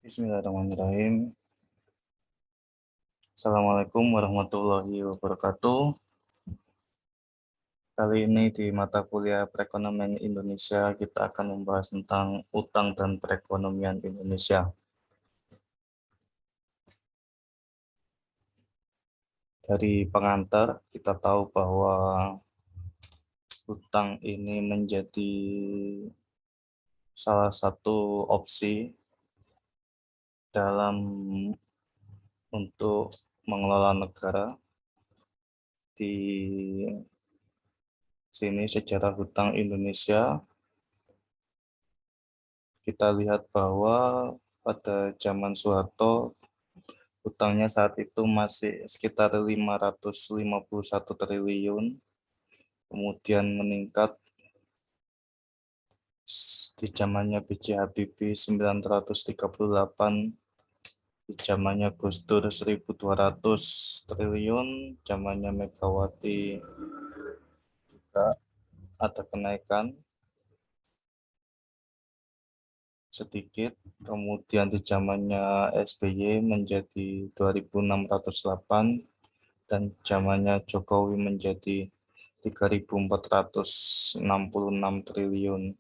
Bismillahirrahmanirrahim. Assalamualaikum warahmatullahi wabarakatuh. Kali ini di mata kuliah Perekonomian Indonesia kita akan membahas tentang utang dan perekonomian Indonesia. Dari pengantar kita tahu bahwa utang ini menjadi salah satu opsi dalam untuk mengelola negara. Di sini sejarah hutang Indonesia kita lihat bahwa pada zaman Soeharto hutangnya saat itu masih sekitar 551 triliun, kemudian meningkat di zamannya B.J. Habibie 938, di zamannya Gus Dur 1.200 triliun, zamannya Megawati juga ada kenaikan sedikit, kemudian di zamannya SBY menjadi 2.608 dan zamannya Jokowi menjadi 3.466 triliun.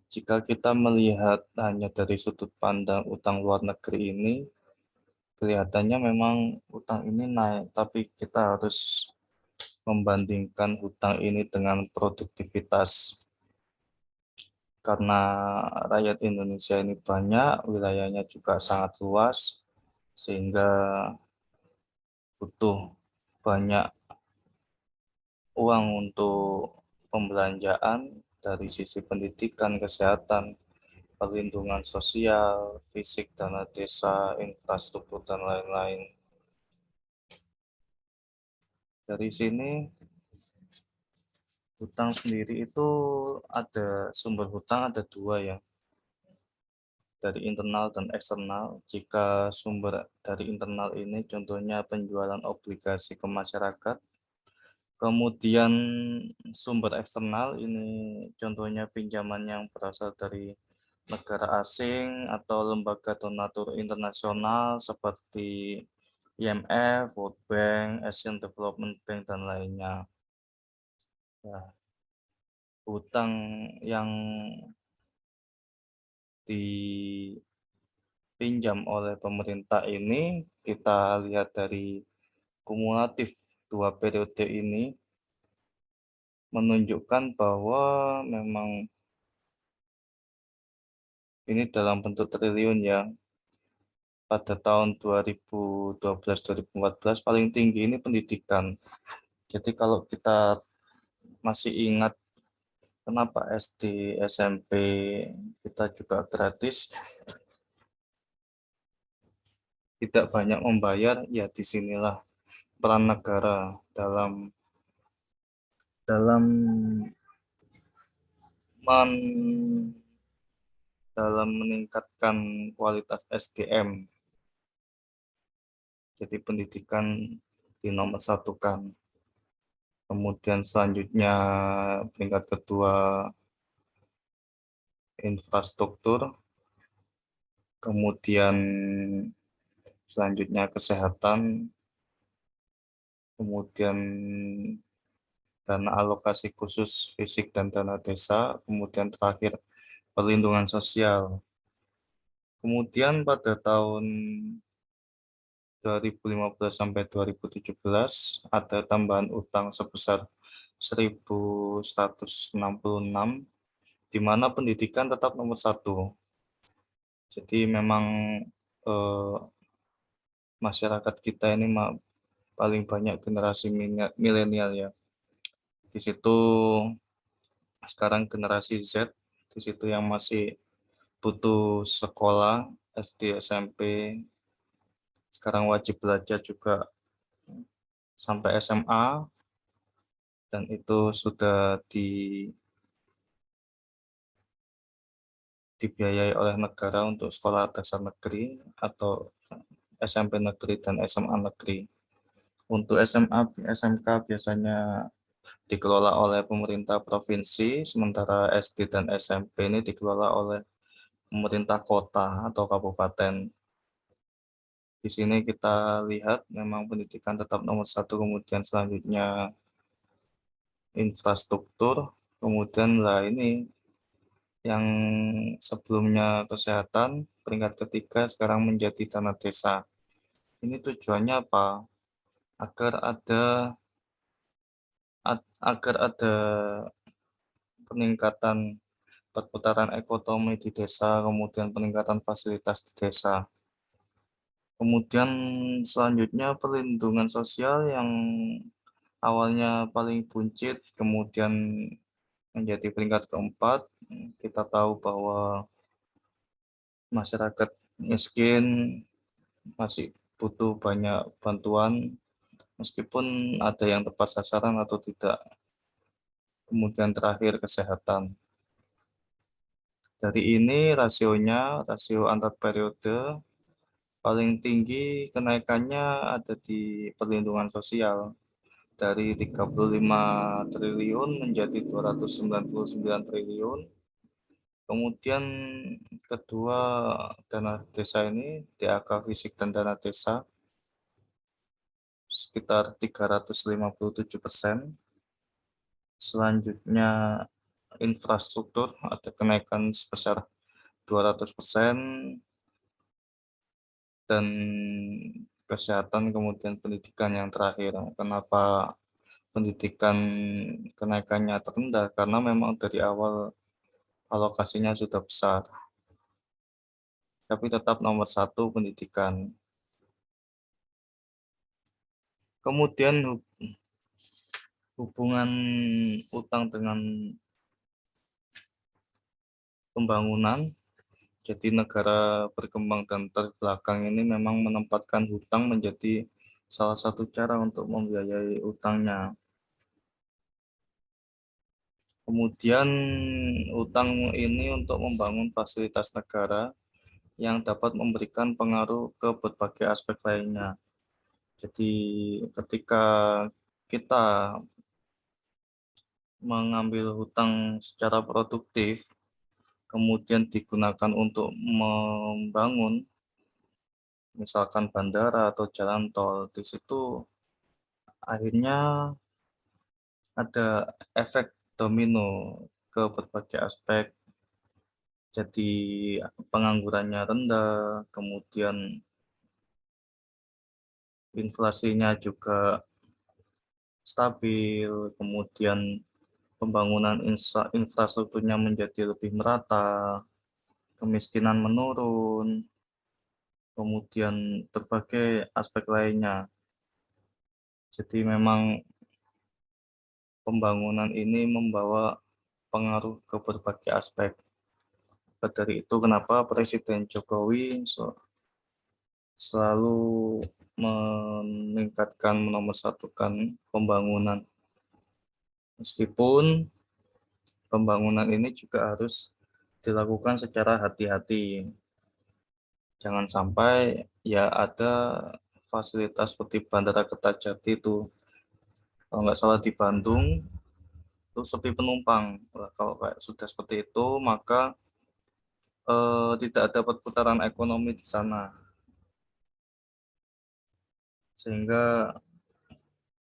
Jika kita melihat hanya dari sudut pandang utang luar negeri ini, kelihatannya memang utang ini naik, tapi kita harus membandingkan utang ini dengan produktivitas. Karena rakyat Indonesia ini banyak, wilayahnya juga sangat luas, sehingga butuh banyak uang untuk pembelanjaan dari sisi pendidikan, kesehatan, perlindungan sosial, fisik, dana desa, infrastruktur, dan lain-lain. Dari sini, hutang sendiri itu ada sumber hutang ada dua ya, dari internal dan eksternal. Jika sumber dari internal ini contohnya penjualan obligasi ke masyarakat, kemudian sumber eksternal ini contohnya pinjaman yang berasal dari negara asing atau lembaga donatur internasional seperti IMF, World Bank, Asian Development Bank, dan lainnya. Ya, hutang yang dipinjam oleh pemerintah ini kita lihat dari kumulatif dua periode ini menunjukkan bahwa memang ini dalam bentuk triliun ya. Pada tahun 2012-2014 paling tinggi ini pendidikan. Jadi kalau kita masih ingat kenapa SD, SMP kita juga gratis, tidak banyak membayar, ya disinilah peran negara dalam men, dalam meningkatkan kualitas SDM. Jadi pendidikan dinomorsatukan. Kemudian selanjutnya peringkat kedua infrastruktur, kemudian selanjutnya kesehatan, kemudian dana alokasi khusus fisik dan dana desa, kemudian terakhir perlindungan sosial. Kemudian pada tahun 2015 sampai 2017 ada tambahan utang sebesar 1.166, di mana pendidikan tetap nomor satu. Jadi memang eh, masyarakat kita ini paling banyak generasi milenial ya. Di situ sekarang generasi Z, di situ yang masih butuh sekolah SD, SMP, sekarang wajib belajar juga sampai SMA, dan itu sudah dibiayai oleh negara untuk sekolah dasar negeri atau SMP negeri dan SMA negeri. Untuk SMA, SMK biasanya dikelola oleh pemerintah provinsi, sementara SD dan SMP ini dikelola oleh pemerintah kota atau kabupaten. Di sini kita lihat memang pendidikan tetap nomor satu, kemudian selanjutnya infrastruktur, kemudian lah ini yang sebelumnya kesehatan, peringkat ketiga sekarang menjadi dana desa. Ini tujuannya apa? Agar ada peningkatan perputaran ekonomi di desa, kemudian peningkatan fasilitas di desa. Kemudian selanjutnya perlindungan sosial yang awalnya paling buncit, kemudian menjadi peringkat keempat. Kita tahu bahwa masyarakat miskin masih butuh banyak bantuan, meskipun ada yang tepat sasaran atau tidak. Kemudian terakhir kesehatan. Dari ini rasio antar periode paling tinggi kenaikannya ada di perlindungan sosial dari 35 triliun menjadi 299 triliun. Kemudian kedua, dana desa ini, DAK fisik dan dana desa sekitar 357%. Selanjutnya infrastruktur ada kenaikan sebesar 200%, dan kesehatan kemudian pendidikan yang terakhir. Kenapa pendidikan kenaikannya terendah? Karena memang dari awal alokasinya sudah besar, tapi tetap nomor satu pendidikan. Kemudian hubungan utang dengan pembangunan. Jadi negara berkembang dan terbelakang ini memang menempatkan hutang menjadi salah satu cara untuk membiayai utangnya. Kemudian utang ini untuk membangun fasilitas negara yang dapat memberikan pengaruh ke berbagai aspek lainnya. Jadi ketika kita mengambil hutang secara produktif, kemudian digunakan untuk membangun misalkan bandara atau jalan tol, di situ akhirnya ada efek domino ke berbagai aspek. Jadi penganggurannya rendah, kemudian inflasinya juga stabil, kemudian pembangunan infrastrukturnya menjadi lebih merata, kemiskinan menurun, kemudian berbagai aspek lainnya. Jadi memang pembangunan ini membawa pengaruh ke berbagai aspek. Dari itu kenapa Presiden Jokowi selalu meningkatkan, menomorsatukan pembangunan. Meskipun pembangunan ini juga harus dilakukan secara hati-hati. Jangan sampai ya ada fasilitas seperti Bandara Kertajati itu, kalau nggak salah di Bandung, itu sepi penumpang. Kalau kayak sudah seperti itu, maka tidak ada perputaran ekonomi di sana. Sehingga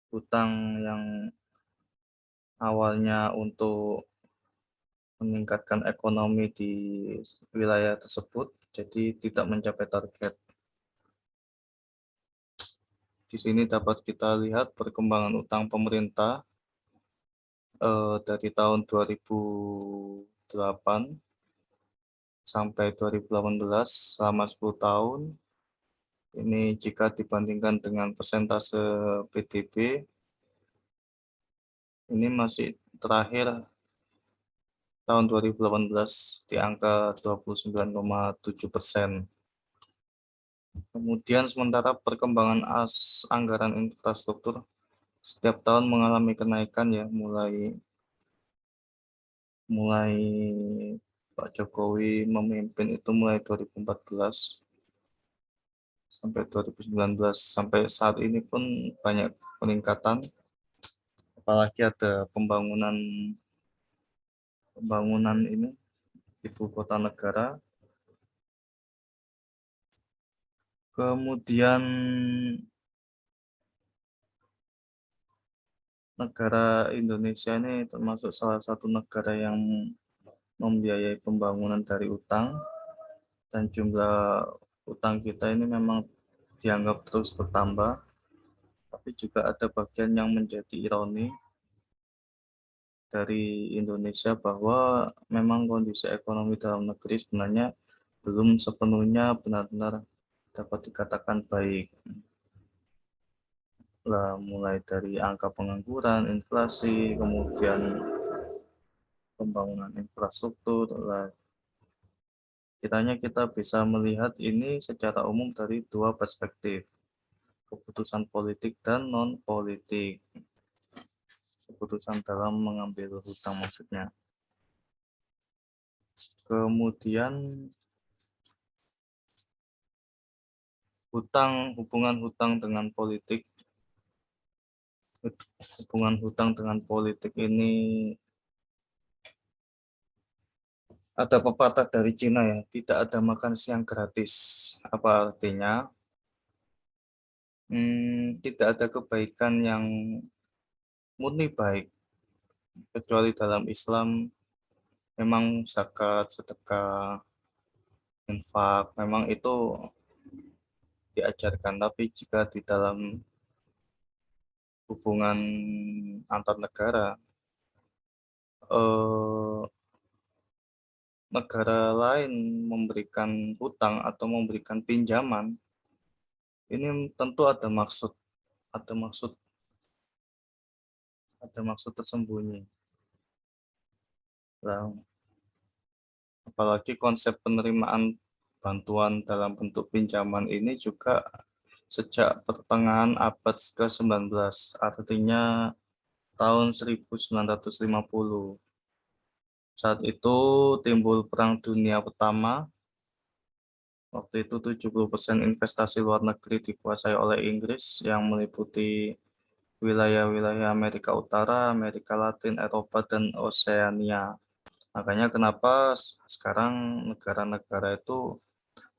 hutang yang awalnya untuk meningkatkan ekonomi di wilayah tersebut, jadi tidak mencapai target. Di sini dapat kita lihat perkembangan utang pemerintah dari tahun 2008 sampai 2018, selama 10 tahun. Ini jika dibandingkan dengan persentase PDB, ini masih terakhir tahun 2018 di angka 29,7%. Kemudian sementara perkembangan anggaran infrastruktur setiap tahun mengalami kenaikan ya, mulai Pak Jokowi memimpin itu mulai 2014 sampai 2019, sampai saat ini pun banyak peningkatan, apalagi ada pembangunan ini ibu kota negara. Kemudian negara Indonesia ini termasuk salah satu negara yang membiayai pembangunan dari utang, dan jumlah utang kita ini memang dianggap terus bertambah, tapi juga ada bagian yang menjadi ironi dari Indonesia bahwa memang kondisi ekonomi dalam negeri sebenarnya belum sepenuhnya benar-benar dapat dikatakan baik. Lah, mulai dari angka pengangguran, inflasi, kemudian pembangunan infrastruktur, lah, kiranya kita bisa melihat ini secara umum dari dua perspektif, keputusan politik dan non-politik. Keputusan dalam mengambil hutang maksudnya. Kemudian hubungan hutang dengan politik. Hubungan hutang dengan politik ini ada pepatah dari Cina ya, tidak ada makan siang gratis. Apa artinya? Tidak ada kebaikan yang murni baik, kecuali dalam Islam memang zakat, sedekah, infak, memang itu diajarkan. Tapi jika di dalam hubungan antar negara, eh, negara lain memberikan hutang atau memberikan pinjaman, ini tentu ada maksud, ada maksud tersembunyi. Nah, apalagi konsep penerimaan bantuan dalam bentuk pinjaman ini juga sejak pertengahan abad ke-19, artinya tahun 1950. Saat itu timbul Perang Dunia Pertama. Waktu itu 70% investasi luar negeri dikuasai oleh Inggris yang meliputi wilayah-wilayah Amerika Utara, Amerika Latin, Eropa, dan Oseania. Makanya kenapa sekarang negara-negara itu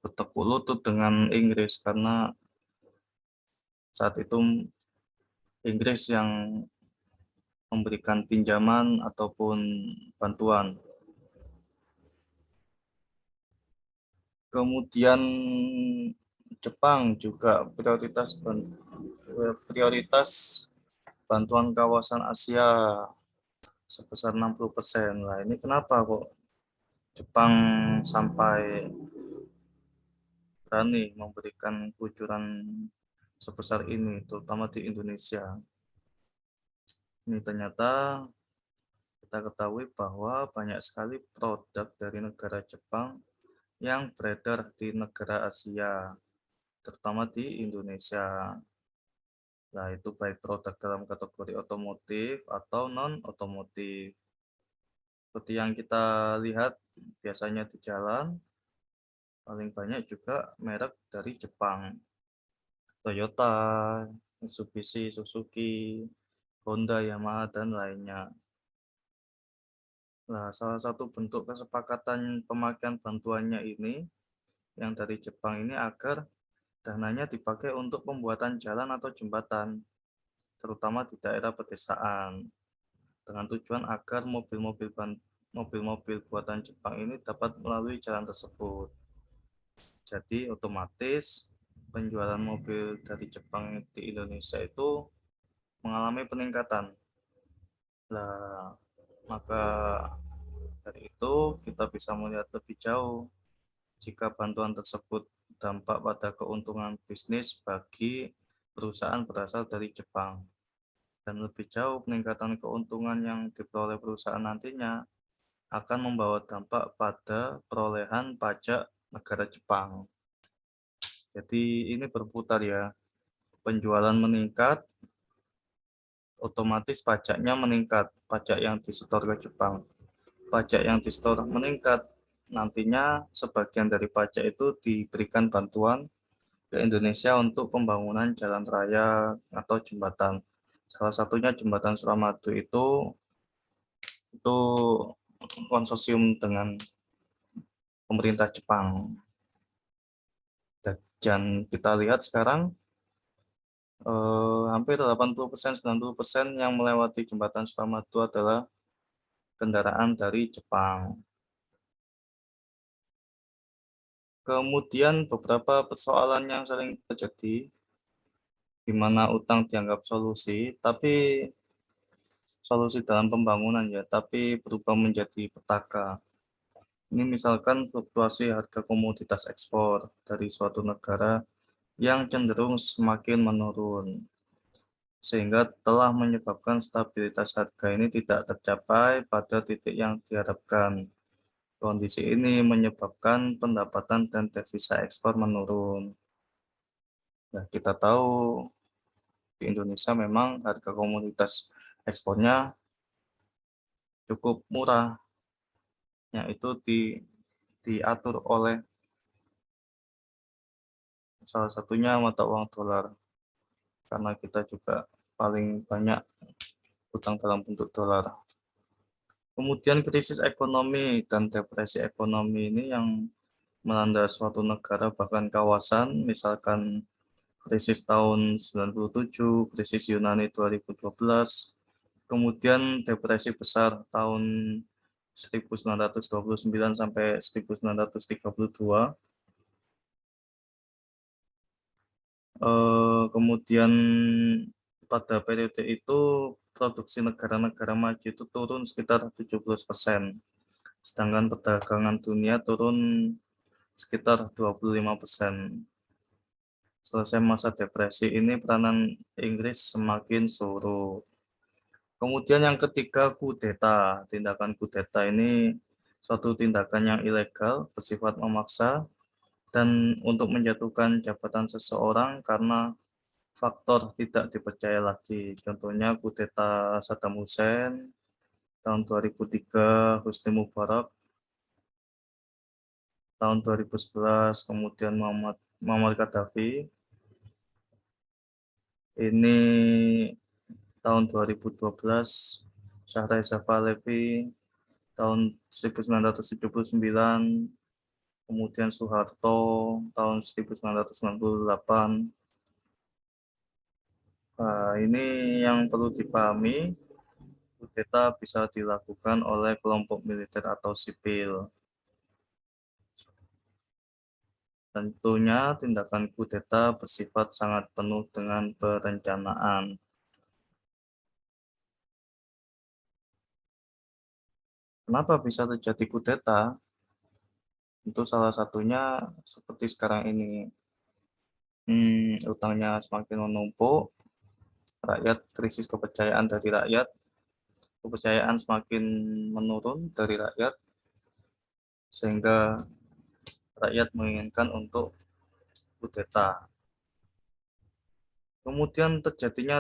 bertekuk lutut dengan Inggris, karena saat itu Inggris yang memberikan pinjaman ataupun bantuan. Kemudian Jepang juga prioritas bantuan kawasan Asia sebesar 60%. Lah, ini kenapa kok Jepang sampai berani memberikan kucuran sebesar ini, terutama di Indonesia. Ini ternyata kita ketahui bahwa banyak sekali produk dari negara Jepang yang beredar di negara Asia, terutama di Indonesia. Nah, itu baik produk dalam kategori otomotif atau non-otomotif. Seperti yang kita lihat biasanya di jalan, paling banyak juga merek dari Jepang. Toyota, Mitsubishi, Suzuki, Honda, Yamaha, dan lainnya. Nah, salah satu bentuk kesepakatan pemakaian bantuannya ini, yang dari Jepang ini, agar dananya dipakai untuk pembuatan jalan atau jembatan, terutama di daerah pedesaan, dengan tujuan agar mobil-mobil buatan Jepang ini dapat melalui jalan tersebut. Jadi otomatis penjualan mobil dari Jepang di Indonesia itu mengalami peningkatan. Nah, maka dari itu kita bisa melihat lebih jauh jika bantuan tersebut dampak pada keuntungan bisnis bagi perusahaan berasal dari Jepang. Dan lebih jauh, peningkatan keuntungan yang diperoleh perusahaan nantinya akan membawa dampak pada perolehan pajak negara Jepang. Jadi ini berputar ya, penjualan meningkat, otomatis pajaknya meningkat, pajak yang disetor ke Jepang. Pajak yang disetor meningkat, nantinya sebagian dari pajak itu diberikan bantuan ke Indonesia untuk pembangunan jalan raya atau jembatan. Salah satunya jembatan Suramadu itu konsorsium dengan pemerintah Jepang. Dan kita lihat sekarang hampir 80%, 90% yang melewati jembatan Suramadu adalah kendaraan dari Jepang. Kemudian beberapa persoalan yang sering terjadi, di mana utang dianggap solusi, tapi solusi dalam pembangunan ya, tapi berubah menjadi petaka. Ini misalkan fluktuasi harga komoditas ekspor dari suatu negara yang cenderung semakin menurun, sehingga telah menyebabkan stabilitas harga ini tidak tercapai pada titik yang diharapkan. Kondisi ini menyebabkan pendapatan dan devisa ekspor menurun. Nah, kita tahu di Indonesia memang harga komoditas ekspornya cukup murah, yaitu diatur oleh salah satunya mata uang dolar, karena kita juga paling banyak utang dalam bentuk dolar. Kemudian krisis ekonomi dan depresi ekonomi ini yang melanda suatu negara bahkan kawasan, misalkan krisis tahun 97, krisis Yunani 2012, kemudian depresi besar tahun 1929 sampai 1932. Kemudian pada periode itu produksi negara-negara maju itu turun sekitar 17%, sedangkan perdagangan dunia turun sekitar 25%. Selesai masa depresi ini, peranan Inggris semakin surut. Kemudian yang ketiga, kudeta. Tindakan kudeta ini suatu tindakan yang ilegal, bersifat memaksa, dan untuk menjatuhkan jabatan seseorang karena faktor tidak dipercaya lagi. Contohnya kudeta Saddam Hussein tahun 2003, Husni Mubarak tahun 2011, kemudian Muammar Gaddafi ini tahun 2012, Syah Reza Pahlavi tahun 1979, kemudian Soeharto tahun 1998. Nah, ini yang perlu dipahami, kudeta bisa dilakukan oleh kelompok militer atau sipil. Tentunya tindakan kudeta bersifat sangat penuh dengan perencanaan. Kenapa bisa terjadi kudeta? Itu salah satunya seperti sekarang ini, utangnya semakin menumpuk, rakyat krisis kepercayaan dari rakyat, kepercayaan semakin menurun dari rakyat, sehingga rakyat menginginkan untuk kudeta. Kemudian terjadinya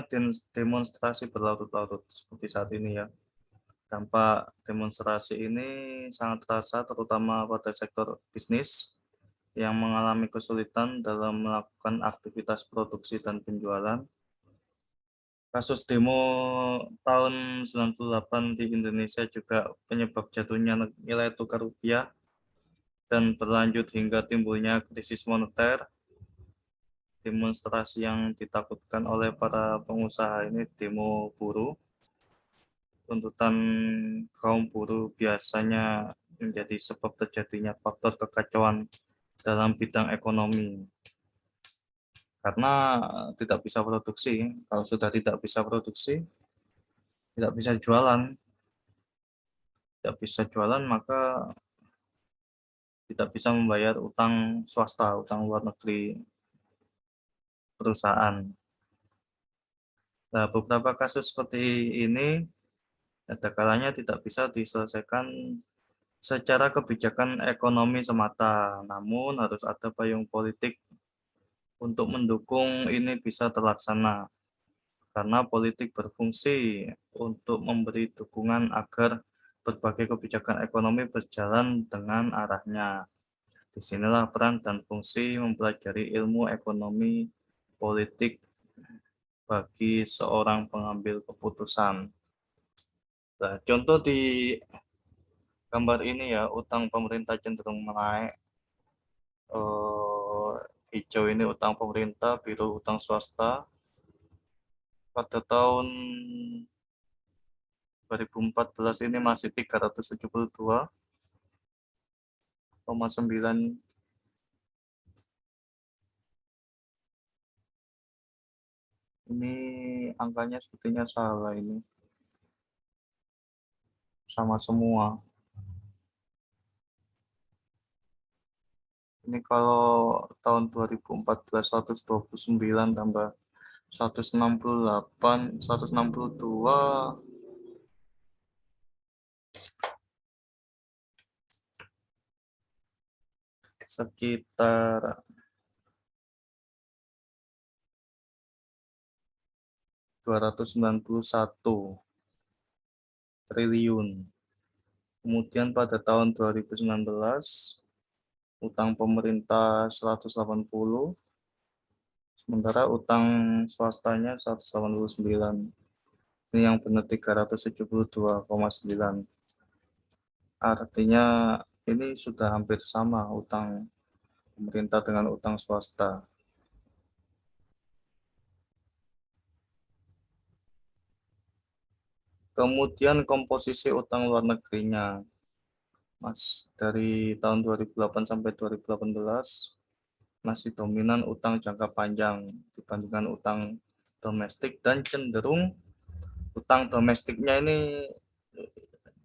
demonstrasi berlarut-larut seperti saat ini ya. Dampak demonstrasi ini sangat terasa terutama pada sektor bisnis yang mengalami kesulitan dalam melakukan aktivitas produksi dan penjualan. Kasus demo tahun 98 di Indonesia juga penyebab jatuhnya nilai tukar rupiah dan berlanjut hingga timbulnya krisis moneter. Demonstrasi yang ditakutkan oleh para pengusaha ini demo buruh. Tuntutan kaum buruh biasanya menjadi sebab terjadinya faktor kekacauan dalam bidang ekonomi. Karena tidak bisa produksi, kalau sudah tidak bisa produksi, tidak bisa jualan. Tidak bisa jualan, maka tidak bisa membayar utang swasta, utang luar negeri perusahaan. Nah, beberapa kasus seperti ini ada kalanya tidak bisa diselesaikan secara kebijakan ekonomi semata, namun harus ada payung politik untuk mendukung ini bisa terlaksana. Karena politik berfungsi untuk memberi dukungan agar berbagai kebijakan ekonomi berjalan dengan arahnya. Disinilah peran dan fungsi mempelajari ilmu ekonomi politik bagi seorang pengambil keputusan. Nah, contoh di gambar ini ya, utang pemerintah cenderung menaik. hijau ini utang pemerintah, biru utang swasta. Pada tahun 2014 ini masih 372,9. Ini angkanya sepertinya salah ini. Sama semua. Ini kalau tahun 2014 129 tambah 168, 162 sekitar 291 triliun. Kemudian pada tahun 2019 utang pemerintah 180, sementara utang swastanya 189. Ini yang benar 372,9. Artinya ini sudah hampir sama utang pemerintah dengan utang swasta. Kemudian komposisi utang luar negerinya. Mas, dari tahun 2008 sampai 2018 masih dominan utang jangka panjang dibandingkan utang domestik, dan cenderung utang domestiknya ini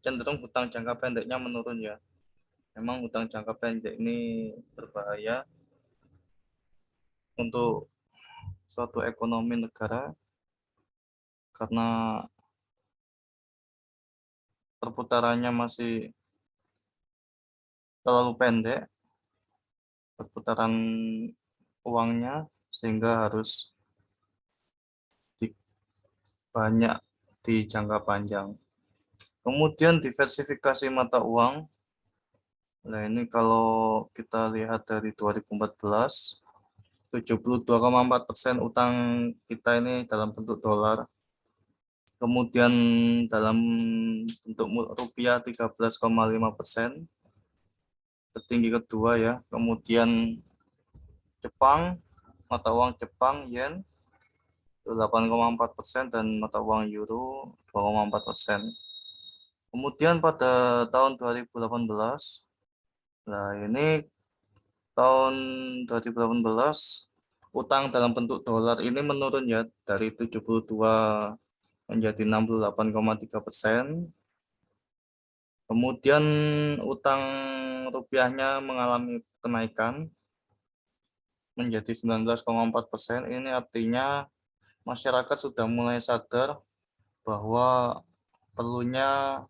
cenderung utang jangka pendeknya menurun ya. Memang utang jangka pendek ini berbahaya untuk suatu ekonomi negara karena perputarannya masih terlalu pendek, perputaran uangnya, sehingga harus banyak di jangka panjang. Kemudian diversifikasi mata uang. Nah, ini kalau kita lihat dari 2014, 72,4% utang kita ini dalam bentuk dolar. Kemudian dalam bentuk rupiah 13,5%, tertinggi kedua ya. Kemudian Jepang, mata uang Jepang, yen, 8,4%, dan mata uang euro 2,4%. Kemudian pada tahun 2018, nah ini tahun 2018 utang dalam bentuk dolar ini menurun ya dari 72 menjadi 68,3%. Kemudian utang rupiahnya mengalami kenaikan menjadi 19,4%. Ini artinya masyarakat sudah mulai sadar bahwa perlunya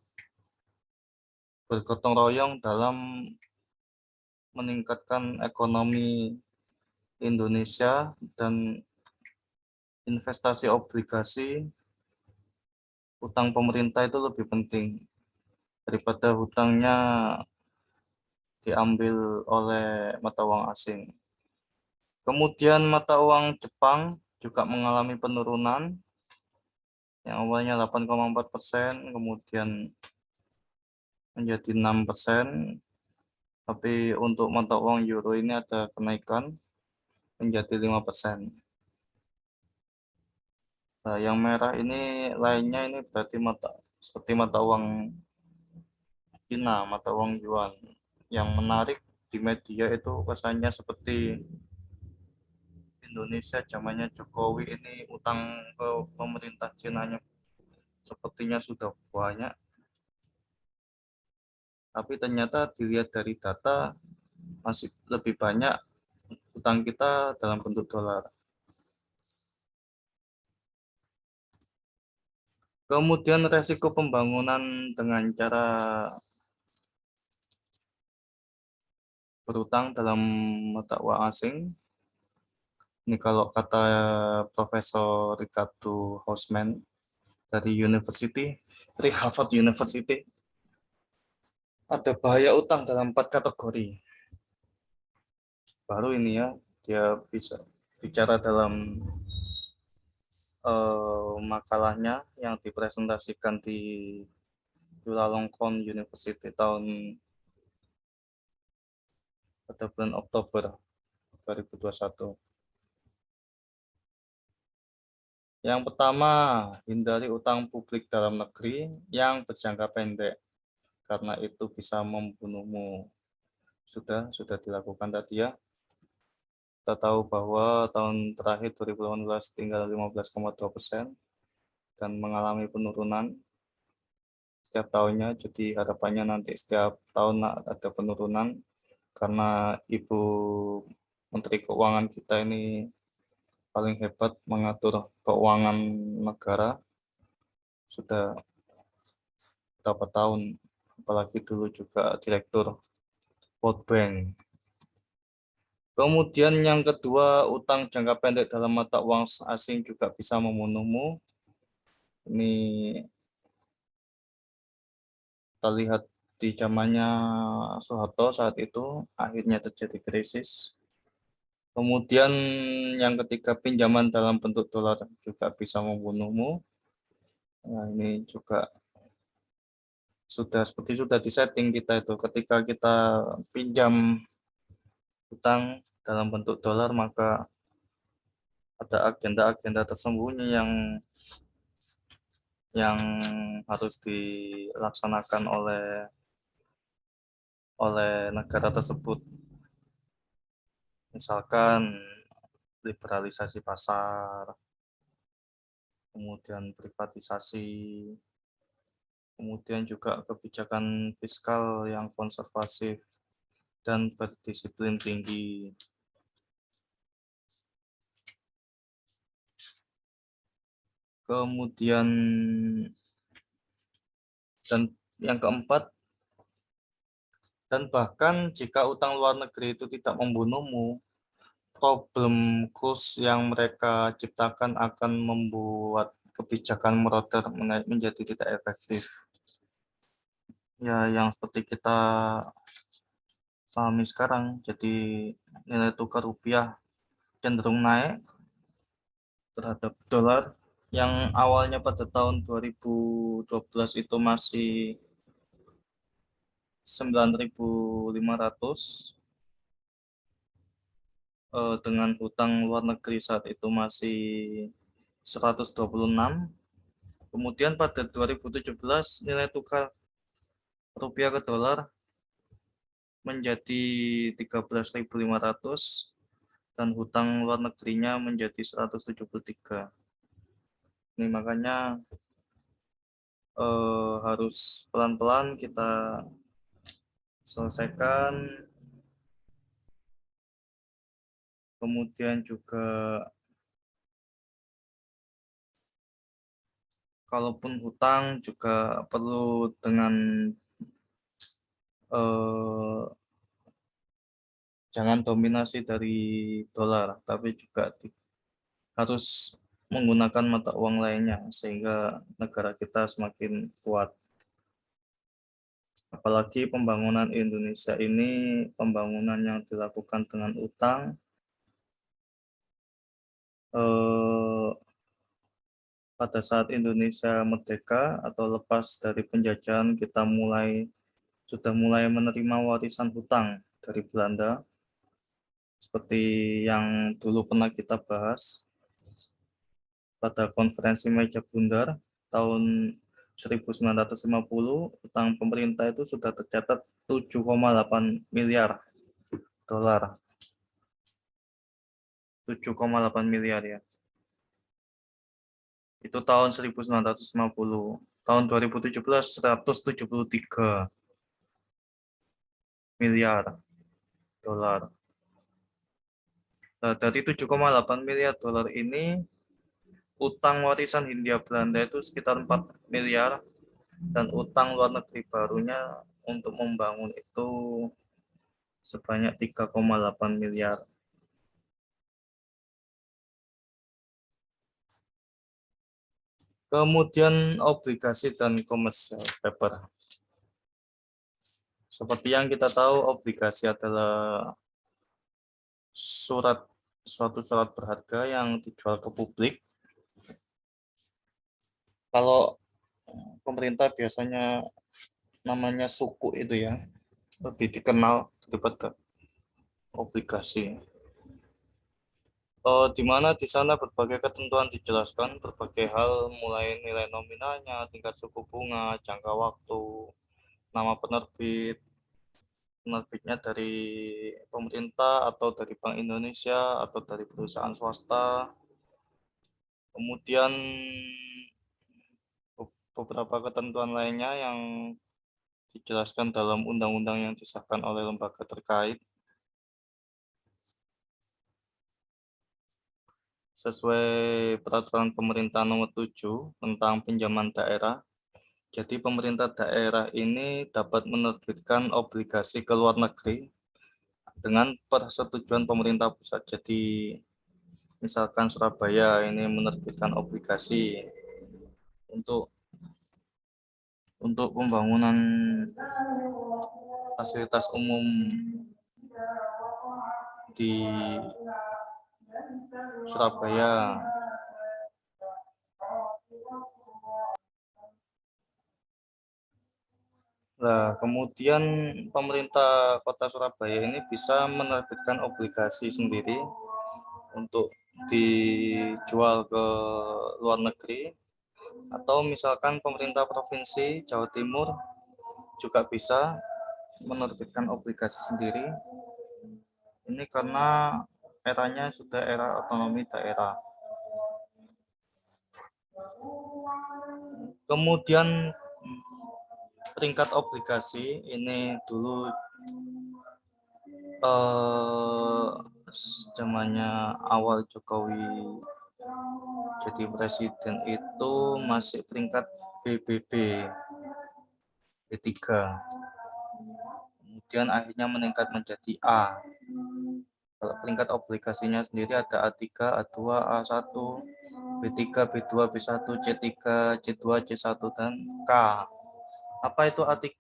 bergotong royong dalam meningkatkan ekonomi Indonesia, dan investasi obligasi utang pemerintah itu lebih penting daripada hutangnya diambil oleh mata uang asing. Kemudian mata uang Jepang juga mengalami penurunan yang awalnya 8,4%, kemudian menjadi 6%, tapi untuk mata uang euro ini ada kenaikan menjadi 5%. Nah, yang merah ini lainnya ini berarti seperti mata uang Cina, mata uang yuan. Yang menarik di media itu kesannya seperti Indonesia zamannya Jokowi ini utang ke pemerintah Cina-nya sepertinya sudah banyak. Tapi ternyata dilihat dari data masih lebih banyak utang kita dalam bentuk dolar. Kemudian resiko pembangunan dengan cara berutang dalam mata uang asing. Ini kalau kata Profesor Ricardo Hausman dari Harvard University, ada bahaya utang dalam 4 kategori. Baru ini ya, dia bisa bicara dalam makalahnya yang dipresentasikan di Chulalongkorn University pada bulan Oktober. 2021. Yang pertama, hindari utang publik dalam negeri yang berjangka pendek, karena itu bisa membunuhmu. Sudah dilakukan tadi ya. Kita tahu bahwa tahun terakhir 2018 tinggal 15,2% dan mengalami penurunan setiap tahunnya. Jadi harapannya nanti setiap tahun ada penurunan karena Ibu Menteri Keuangan kita ini paling hebat mengatur keuangan negara sudah berapa tahun, apalagi dulu juga direktur World Bank. Kemudian yang kedua, utang jangka pendek dalam mata uang asing juga bisa membunuhmu. Ini kita lihat di zamannya Soeharto saat itu, akhirnya terjadi krisis. Kemudian yang ketiga, pinjaman dalam bentuk dolar juga bisa membunuhmu. Nah, ini juga sudah disetting kita itu. Ketika kita pinjam utang dalam bentuk dolar, maka ada agenda-agenda tersembunyi yang harus dilaksanakan oleh negara tersebut. Misalkan liberalisasi pasar, kemudian privatisasi, kemudian juga kebijakan fiskal yang konservatif dan berdisiplin tinggi. Kemudian dan yang keempat, dan bahkan jika utang luar negeri itu tidak membunuhmu, problem kurs yang mereka ciptakan akan membuat kebijakan moneter menjadi tidak efektif. Ya, yang seperti kita pahami sekarang, jadi nilai tukar rupiah cenderung naik terhadap dolar yang awalnya pada tahun 2012 itu masih 9.500 dengan hutang luar negeri saat itu masih 126. Kemudian pada 2017 nilai tukar rupiah ke dolar menjadi 13.500 dan hutang luar negerinya menjadi 173. Ini makanya harus pelan-pelan kita selesaikan. Kemudian juga kalaupun hutang juga perlu dengan jangan dominasi dari dolar, tapi juga harus menggunakan mata uang lainnya sehingga negara kita semakin kuat. Apalagi pembangunan Indonesia ini pembangunan yang dilakukan dengan utang. Pada saat Indonesia merdeka atau lepas dari penjajahan, kita sudah mulai menerima warisan hutang dari Belanda, seperti yang dulu pernah kita bahas pada konferensi meja bundar tahun 1950, utang pemerintah itu sudah tercatat 7,8 miliar dolar. 7,8 miliar ya. Itu tahun 1950. Tahun 2017 173 miliar dolar. Nah, dari 7,8 miliar dolar ini, utang warisan Hindia Belanda itu sekitar 4 miliar, dan utang luar negeri barunya untuk membangun itu sebanyak 3,8 miliar. Kemudian obligasi dan commercial paper. Seperti yang kita tahu, obligasi adalah suatu surat berharga yang dijual ke publik. Kalau pemerintah biasanya namanya suku itu ya, lebih dikenal daripada obligasi. Di mana di sana berbagai ketentuan dijelaskan, berbagai hal mulai nilai nominalnya, tingkat suku bunga, jangka waktu, nama penerbitnya dari pemerintah atau dari Bank Indonesia atau dari perusahaan swasta. Kemudian beberapa ketentuan lainnya yang dijelaskan dalam undang-undang yang disahkan oleh lembaga terkait. Sesuai peraturan pemerintah nomor 7 tentang pinjaman daerah. Jadi pemerintah daerah ini dapat menerbitkan obligasi ke luar negeri dengan persetujuan pemerintah pusat. Jadi misalkan Surabaya ini menerbitkan obligasi untuk pembangunan fasilitas umum di Surabaya. Nah, kemudian pemerintah Kota Surabaya ini bisa menerbitkan obligasi sendiri untuk dijual ke luar negeri, atau misalkan pemerintah Provinsi Jawa Timur juga bisa menerbitkan obligasi sendiri. Ini karena eranya sudah era otonomi daerah. Kemudian peringkat obligasi ini dulu zamannya awal Jokowi jadi presiden itu masih peringkat BBB B3. Kemudian akhirnya meningkat menjadi A. Kalau peringkat obligasinya sendiri ada A3, A2, A1, B3, B2, B1, C3, C2, C1, dan K. Apa itu A3?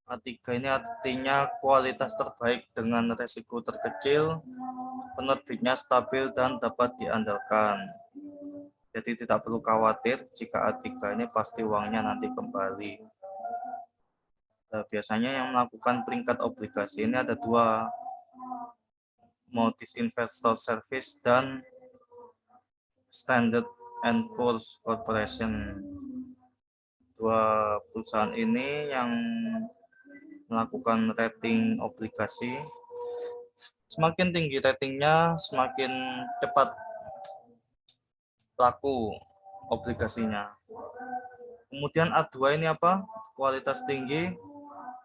A3 ini artinya kualitas terbaik dengan resiko terkecil, penerbitnya stabil dan dapat diandalkan. Jadi tidak perlu khawatir jika A3 ini pasti uangnya nanti kembali. Nah, biasanya yang melakukan peringkat obligasi ini ada dua, Moody's Investor Service dan Standard and Poor's Corporation. Dua perusahaan ini yang melakukan rating obligasi. Semakin tinggi ratingnya, semakin cepat laku obligasinya. Kemudian A2 ini apa? Kualitas tinggi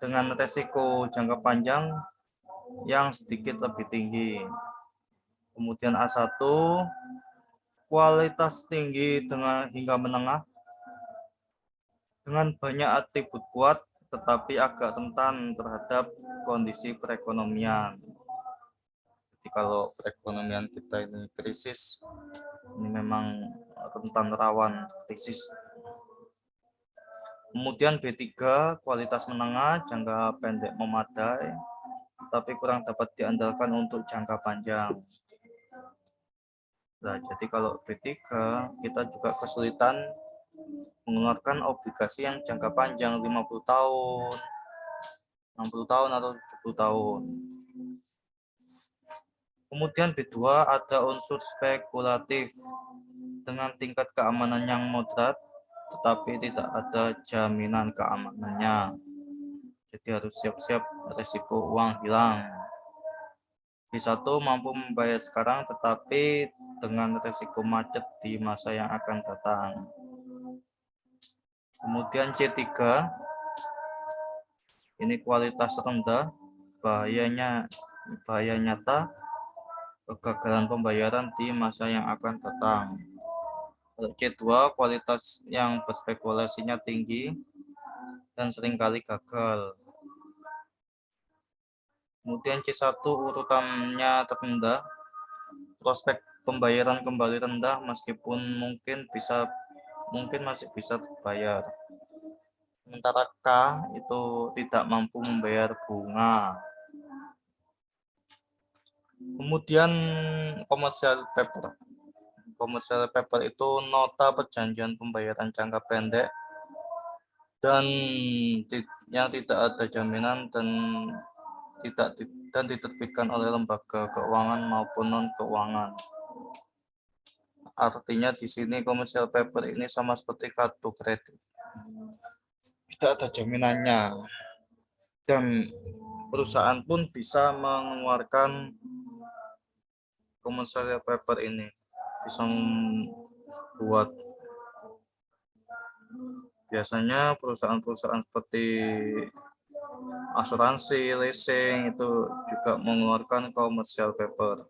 dengan resiko jangka panjang yang sedikit lebih tinggi. Kemudian A1, kualitas tinggi dengan hingga menengah dengan banyak atribut kuat tetapi agak rentan terhadap kondisi perekonomian. Jadi kalau perekonomian kita ini krisis, ini memang rentan rawan krisis. Kemudian B3, kualitas menengah, jangka pendek memadai, tapi kurang dapat diandalkan untuk jangka panjang. Nah, jadi kalau B3, kita juga kesulitan mengeluarkan obligasi yang jangka panjang 50 tahun, 60 tahun, atau 70 tahun. Kemudian B2 ada unsur spekulatif dengan tingkat keamanan yang moderat, tetapi tidak ada jaminan keamanannya. Jadi harus siap-siap resiko uang hilang. B1 mampu membayar sekarang, tetapi dengan resiko macet di masa yang akan datang. Kemudian C3, ini kualitas rendah, bahaya nyata, kegagalan pembayaran di masa yang akan datang. C2, kualitas yang berspekulasinya tinggi dan seringkali gagal. Kemudian C1 urutannya terendah, prospek pembayaran kembali rendah meskipun mungkin masih bisa terbayar. Sementara K itu tidak mampu membayar bunga. Kemudian commercial paper. Commercial paper itu nota perjanjian pembayaran jangka pendek dan yang tidak ada jaminan dan dan diterbitkan oleh lembaga keuangan maupun non keuangan. Artinya di sini commercial paper ini sama seperti kartu kredit. Tidak ada jaminannya. Dan perusahaan pun bisa mengeluarkan commercial paper ini. Bisa membuat biasanya perusahaan-perusahaan seperti asuransi, leasing itu juga mengeluarkan commercial paper.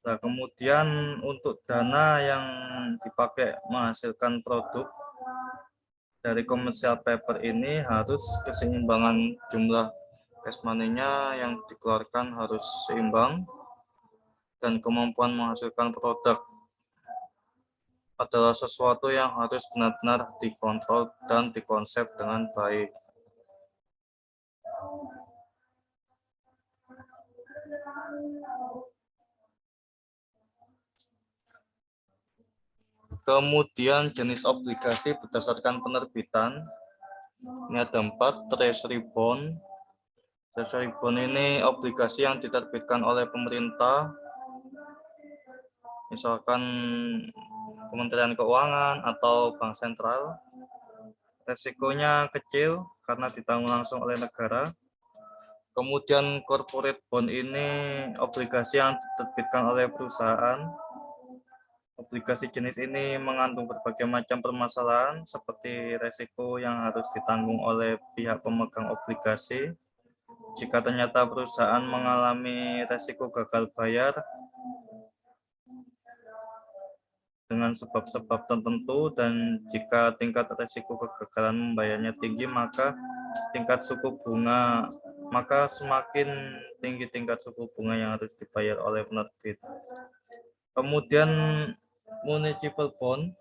Nah, kemudian untuk dana yang dipakai menghasilkan produk dari commercial paper ini harus keseimbangan jumlah cash money-nya yang dikeluarkan harus seimbang dan kemampuan menghasilkan produk adalah sesuatu yang harus benar-benar dikontrol dan dikonsep dengan baik. Kemudian jenis obligasi berdasarkan penerbitan. Ini ada 4, treasury bond. Treasury bond ini obligasi yang diterbitkan oleh pemerintah, misalkan Kementerian Keuangan atau Bank Sentral. Resikonya kecil karena ditanggung langsung oleh negara. Kemudian corporate bond ini obligasi yang diterbitkan oleh perusahaan. Obligasi jenis ini mengandung berbagai macam permasalahan seperti resiko yang harus ditanggung oleh pihak pemegang obligasi. Jika ternyata perusahaan mengalami resiko gagal bayar dengan sebab-sebab tertentu dan jika tingkat resiko kegagalan membayarnya tinggi, maka semakin tinggi tingkat suku bunga yang harus dibayar oleh penerbit. Kemudian municipal bond,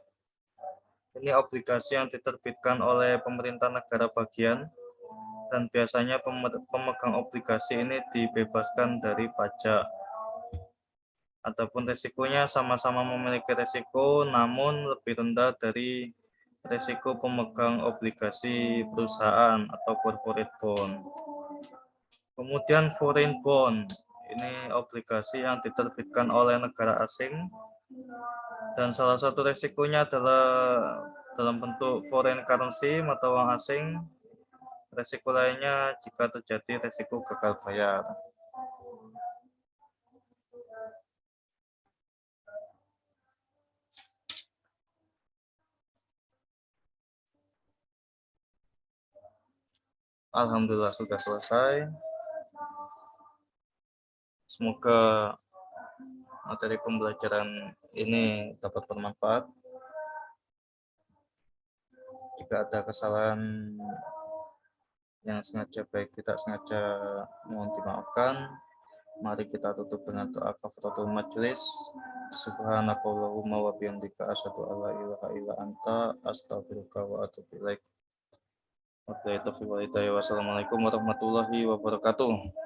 ini obligasi yang diterbitkan oleh pemerintah negara bagian dan biasanya pemegang obligasi ini dibebaskan dari pajak. Adapun resikonya sama-sama memiliki resiko namun lebih rendah dari resiko pemegang obligasi perusahaan atau corporate bond. Kemudian foreign bond, ini obligasi yang diterbitkan oleh negara asing dan salah satu resikonya adalah dalam bentuk foreign currency, mata uang asing. Resiko lainnya jika terjadi resiko gagal bayar. Alhamdulillah sudah selesai. Semoga materi pembelajaran ini dapat bermanfaat. Jika ada kesalahan yang sengaja baik tidak sengaja mohon dimaafkan. Mari kita tutup dengan doa kafaratul majelis. Subhanakallahumma wa bihamdika asyhadu an la ilaha illa anta astaghfiruka wa atubu ilaik. Wassalamualaikum warahmatullahi wabarakatuh.